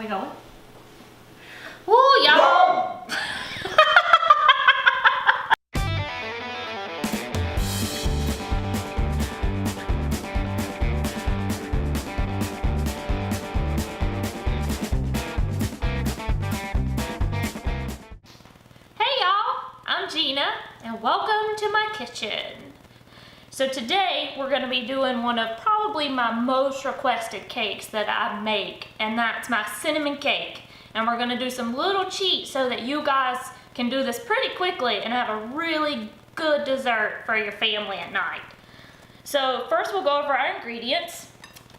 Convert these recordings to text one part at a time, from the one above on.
we going? Woo, y'all! Hey y'all, I'm Gina and welcome to my kitchen. So today we're going to be doing one of probably my most requested cakes that I make, and that's my cinnamon cake. And we're going to do some little cheats so that you guys can do this pretty quickly and have a really good dessert for your family at night. So first we'll go over our ingredients.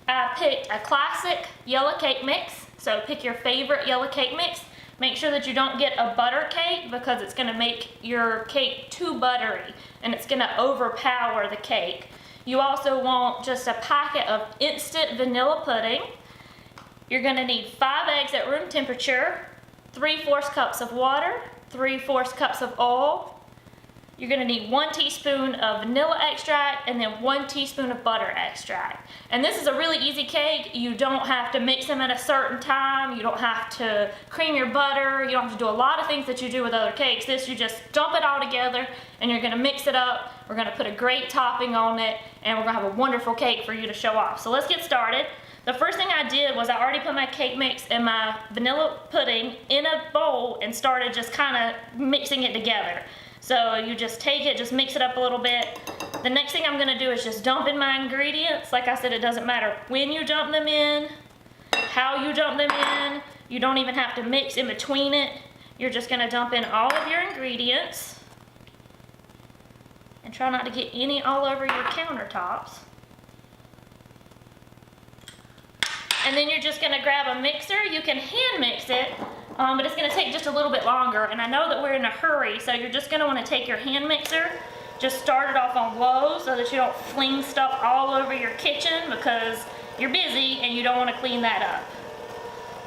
I picked a classic yellow cake mix, so pick your favorite yellow cake mix. Make sure that you don't get a butter cake because it's going to make your cake too buttery and it's going to overpower the cake. You also want just a packet of instant vanilla pudding. You're going to need 5 eggs at room temperature, 3/4 cups of water, 3/4 cups of oil. You're going to need 1 teaspoon of vanilla extract and then 1 teaspoon of butter extract. And this is a really easy cake. You don't have to mix them at a certain time. You don't have to cream your butter. You don't have to do a lot of things that you do with other cakes. This, you just dump it all together and you're going to mix it up. We're going to put a great topping on it and we're going to have a wonderful cake for you to show off. So let's get started. The first thing I did was I already put my cake mix and my vanilla pudding in a bowl and started just kind of mixing it together. So you just take it, just mix it up a little bit. The next thing I'm gonna do is just dump in my ingredients. Like I said, it doesn't matter when you dump them in, how you dump them in. You don't even have to mix in between it. You're just gonna dump in all of your ingredients. And try not to get any all over your countertops. And then you're just gonna grab a mixer. You can hand mix it, but it's gonna take just a little bit longer. And I know that we're in a hurry, so you're just gonna wanna take your hand mixer, just start it off on low so that you don't fling stuff all over your kitchen because you're busy and you don't wanna clean that up.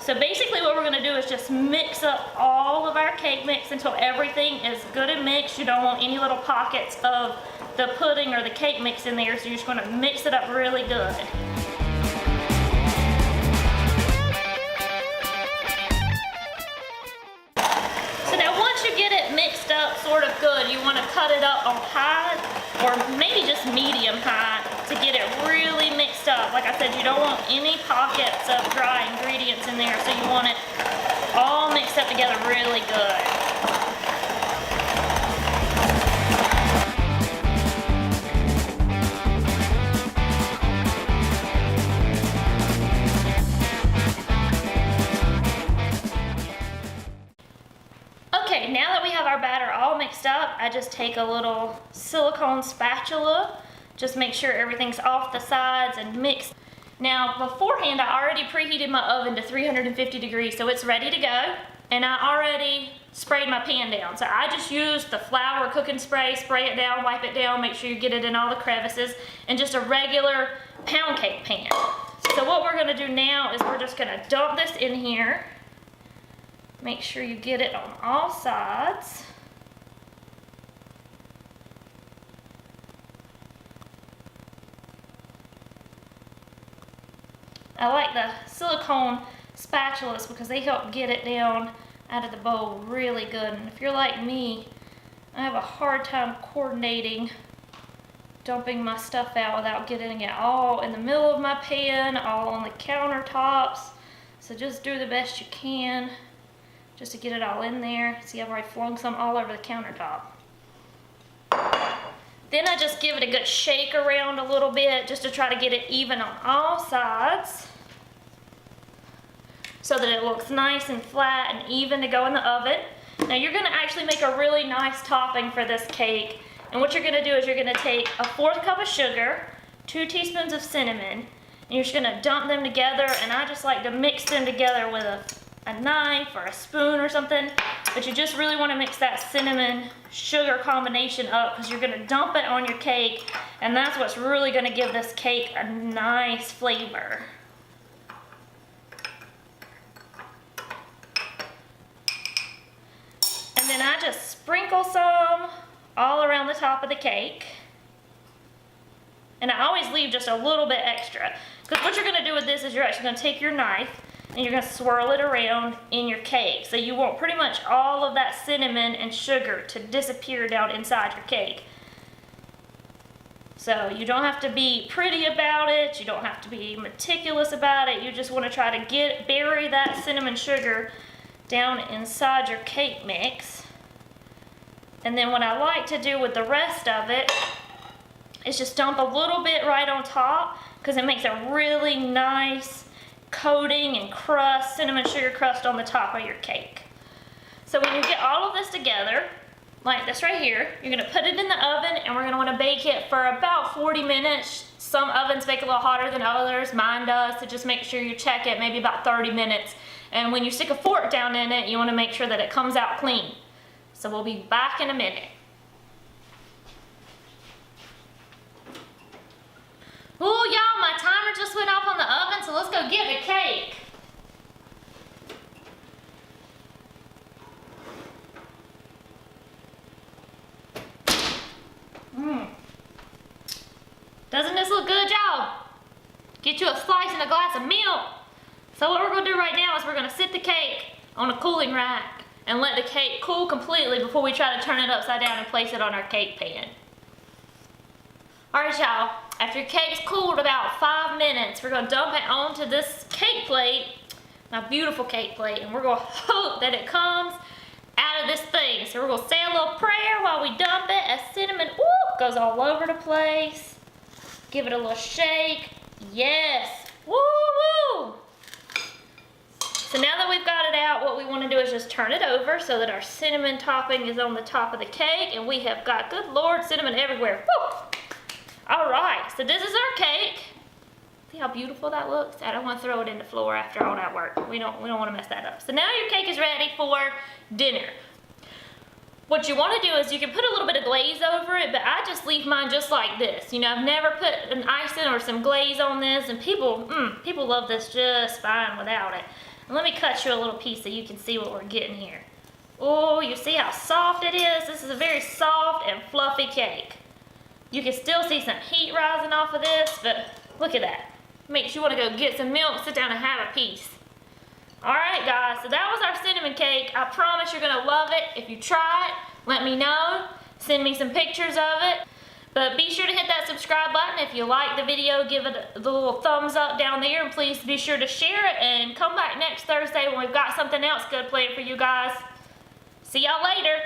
So basically what we're gonna do is just mix up all of our cake mix until everything is good and mixed. You don't want any little pockets of the pudding or the cake mix in there, so you're just gonna mix it up really good. Sort of good, you want to cut it up on high or maybe just medium high to get it really mixed up. Like I said, you don't want any pockets of dry ingredients in there, so you want it all mixed up together really good. Okay, now that we have our batter all mixed up, I just take a little silicone spatula. Just make sure everything's off the sides and mixed. Now, beforehand, I already preheated my oven to 350 degrees, so it's ready to go. And I already sprayed my pan down. So I just used the flour cooking spray, spray it down, wipe it down, make sure you get it in all the crevices, and just a regular pound cake pan. So what we're gonna do now is we're just gonna dump this in here. Make sure you get it on all sides. I like the silicone spatulas because they help get it down out of the bowl really good. And if you're like me, I have a hard time coordinating dumping my stuff out without getting it all in the middle of my pan, all on the countertops. So just do the best you can just to get it all in there. See, I've already flung some all over the countertop. Then I just give it a good shake around a little bit just to try to get it even on all sides so that it looks nice and flat and even to go in the oven. Now you're gonna actually make a really nice topping for this cake. And what you're gonna do is you're gonna take a 1/4 cup of sugar, 2 teaspoons of cinnamon, and you're just gonna dump them together. And I just like to mix them together with a knife or a spoon or something, but you just really want to mix that cinnamon sugar combination up because you're going to dump it on your cake, and that's what's really going to give this cake a nice flavor. And then I just sprinkle some all around the top of the cake, and I always leave just a little bit extra because what you're going to do with this is you're actually going to take your knife and you're gonna swirl it around in your cake. So you want pretty much all of that cinnamon and sugar to disappear down inside your cake. So you don't have to be pretty about it, you don't have to be meticulous about it, you just want to try to bury that cinnamon sugar down inside your cake mix. And then what I like to do with the rest of it is just dump a little bit right on top, because it makes a really nice coating and crust, cinnamon sugar crust on the top of your cake. So when you get all of this together, like this right here, you're gonna put it in the oven, and we're gonna wanna bake it for about 40 minutes. Some ovens bake a little hotter than others, mine does, so just make sure you check it, maybe about 30 minutes. And when you stick a fork down in it, you wanna make sure that it comes out clean. So we'll be back in a minute. Oh, y'all, my timer just went off on the oven, so let's go get the cake. Doesn't this look good, y'all? Get you a slice and a glass of milk. So what we're gonna do right now is we're gonna sit the cake on a cooling rack and let the cake cool completely before we try to turn it upside down and place it on our cake pan. Alright, y'all, after your cake's cooled about 5 minutes, we're gonna dump it onto this cake plate, my beautiful cake plate, and we're gonna hope that it comes out of this thing. So we're gonna say a little prayer while we dump it as cinnamon goes all over the place. Give it a little shake. Yes. Woo woo. So now that we've got it out, what we want to do is just turn it over so that our cinnamon topping is on the top of the cake, and we have got, good Lord, cinnamon everywhere. Woo. All right, so this is our cake. See how beautiful that looks? I don't want to throw it in the floor after all that work. We don't want to mess that up. So now your cake is ready for dinner. What you want to do is you can put a little bit of glaze over it, but I just leave mine just like this. You know, I've never put an icing or some glaze on this, and people love this just fine without it. And let me cut you a little piece so you can see what we're getting here. Oh, you see how soft it is? This is a very soft and fluffy cake. You can still see some heat rising off of this, but look at that. Makes you want to go get some milk, sit down and have a piece. Alright guys, so that was our cinnamon cake. I promise you're going to love it. If you try it, let me know. Send me some pictures of it. But be sure to hit that subscribe button. If you like the video, give it the little thumbs up down there. And please be sure to share it. And come back next Thursday when we've got something else good planned for you guys. See y'all later.